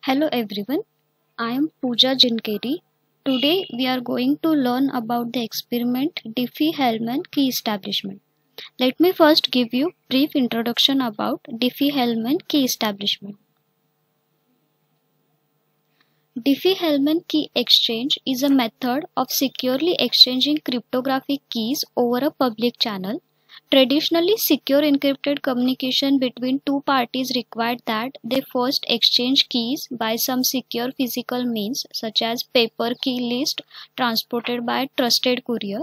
Hello everyone, I am Pooja Jinkeri. Today we are going to learn about the experiment Diffie-Hellman key establishment. Let me first give you brief introduction about Diffie-Hellman key establishment. Diffie-Hellman key exchange is a method of securely exchanging cryptographic keys over a public channel. Traditionally, secure encrypted communication between two parties required that they first exchange keys by some secure physical means such as paper key list transported by a trusted courier.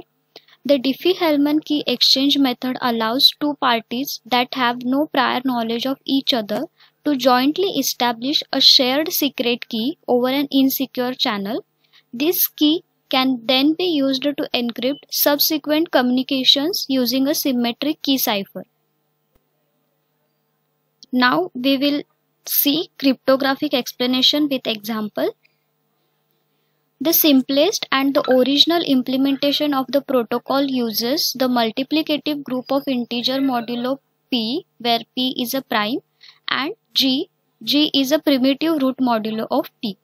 The Diffie-Hellman key exchange method allows two parties that have no prior knowledge of each other to jointly establish a shared secret key over an insecure channel. This key can then be used to encrypt subsequent communications using a symmetric key cipher. Now we will see cryptographic explanation with example. The simplest and the original implementation of the protocol uses the multiplicative group of integer modulo p, where p is a prime, and g is a primitive root modulo of p.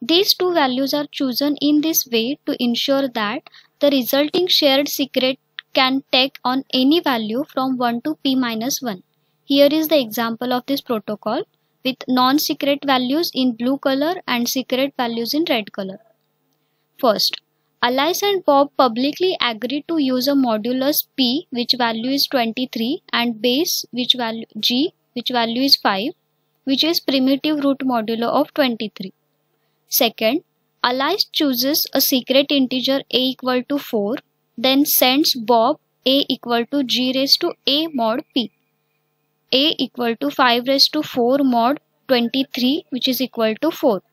These two values are chosen in this way to ensure that the resulting shared secret can take on any value from 1 to p minus 1. Here is the example of this protocol with non-secret values in blue color and secret values in red color. First, Alice and Bob publicly agree to use a modulus p which value is 23 and base which value g which value is 5, which is primitive root modulo of 23. Second, Alice chooses a secret integer a equal to 4, then sends Bob a equal to g raised to a mod p, a equal to 5 raised to 4 mod 23 which is equal to 4.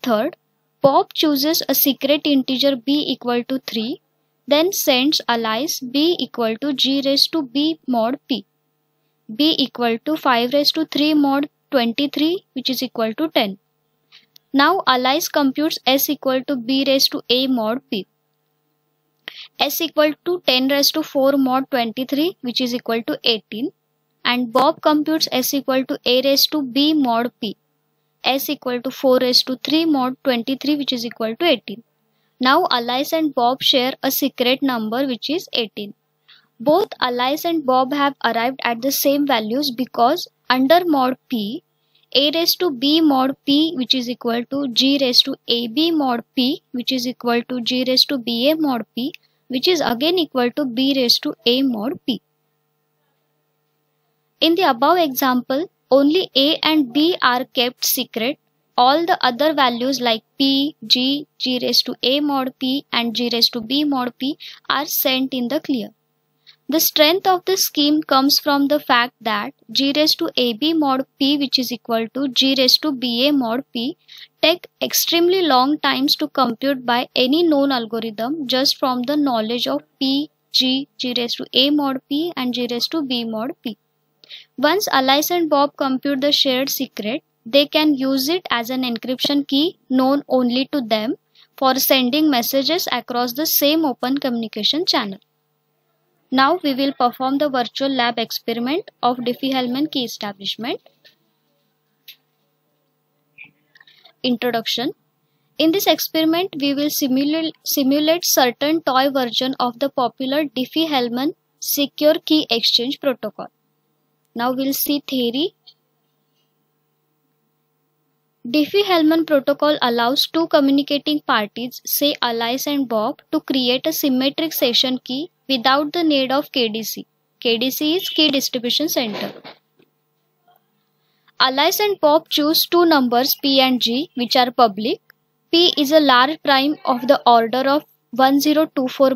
Third, Bob chooses a secret integer b equal to 3, then sends Alice b equal to g raised to b mod p, b equal to 5 raised to 3 mod 23 which is equal to 10. Now Alice computes s equal to b raised to a mod p, s equal to 10 raised to 4 mod 23 which is equal to 18, and Bob computes s equal to a raised to b mod p, s equal to 4 raised to 3 mod 23 which is equal to 18. Now Alice and Bob share a secret number which is 18. Both Alice and Bob have arrived at the same values because under mod p, a raised to b mod p which is equal to g raised to ab mod p which is equal to g raised to ba mod p which is again equal to b raised to a mod p. In the above example, only a and b are kept secret. All the other values like p, g raised to a mod p and g raised to b mod p are sent in the clear. The strength of the scheme comes from the fact that g raised to ab mod p which is equal to g raised to ba mod p take extremely long times to compute by any known algorithm just from the knowledge of p, g raised to a mod p and g raised to b mod p. Once Alice and Bob compute the shared secret, they can use it as an encryption key known only to them for sending messages across the same open communication channel. Now we will perform the virtual lab experiment of Diffie-Hellman key establishment. Introduction. In this experiment, we will simulate certain toy version of the popular Diffie-Hellman secure key exchange protocol. Now we'll see theory. Diffie-Hellman protocol allows two communicating parties, say Alice and Bob, to create a symmetric session key without the need of KDC. KDC is Key Distribution Center. Alice and Bob choose two numbers p and g which are public. P is a large prime of the order of 1024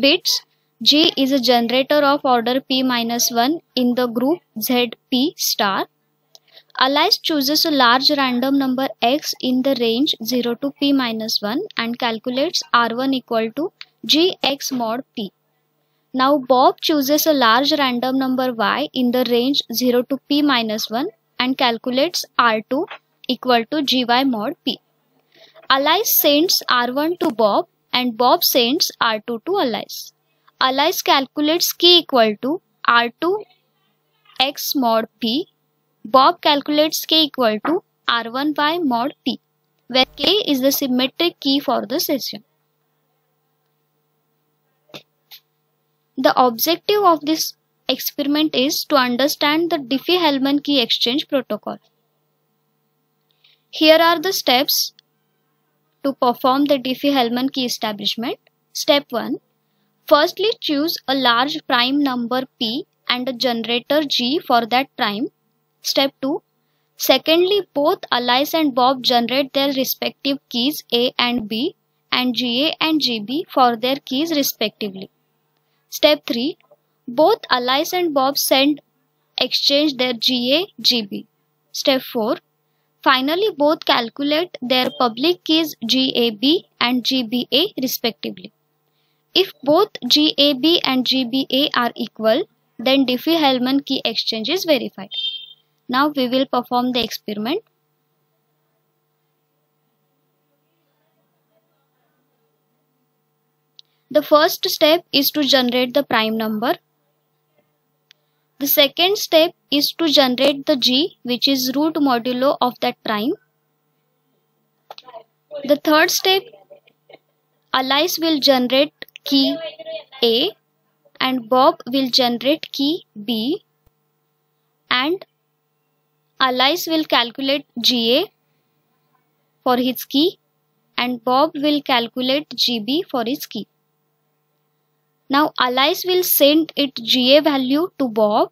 bits. G is a generator of order p-1 in the group ZP star. Alice chooses a large random number x in the range 0 to p-1 and calculates R1 equal to gx mod p. Now Bob chooses a large random number y in the range 0 to p-1 and calculates R2 equal to gy mod p. Alice sends R1 to Bob and Bob sends R2 to Alice. Alice calculates key equal to R2 x mod p. Bob calculates k equal to R1 by mod P, where K is the symmetric key for the session. The objective of this experiment is to understand the Diffie-Hellman key exchange protocol. Here are the steps to perform the Diffie-Hellman key establishment. Step 1. Firstly, choose a large prime number P and a generator G for that prime. Step 2. Secondly, both Alice and Bob generate their respective keys A and B and GA and GB for their keys respectively. Step 3. Both Alice and Bob exchange their GA, GB. Step 4. Finally, both calculate their public keys GAB and GBA respectively. If both GAB and GBA are equal, then Diffie-Hellman key exchange is verified. Now we will perform the experiment. The first step is to generate the prime number. The second step is to generate the G, which is root modulo of that prime. The third step, Alice will generate key A and Bob will generate key B, and Alice will calculate GA for his key and Bob will calculate GB for his key. Now Alice will send its GA value to Bob.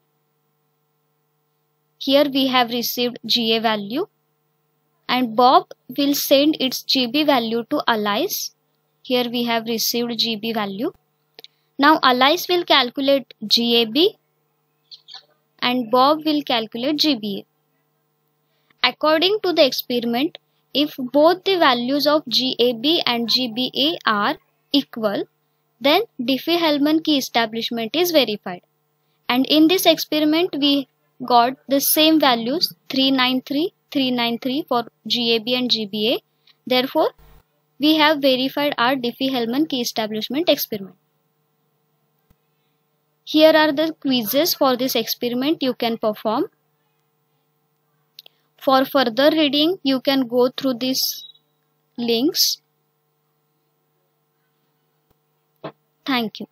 Here we have received GA value, and Bob will send its GB value to Alice. Here we have received GB value. Now Alice will calculate GAB and Bob will calculate GBA. According to the experiment, if both the values of GAB and GBA are equal, then Diffie-Hellman key establishment is verified. And in this experiment, we got the same values 393, 393 for GAB and GBA. Therefore, we have verified our Diffie-Hellman key establishment experiment. Here are the quizzes for this experiment you can perform. For further reading, you can go through these links. Thank you.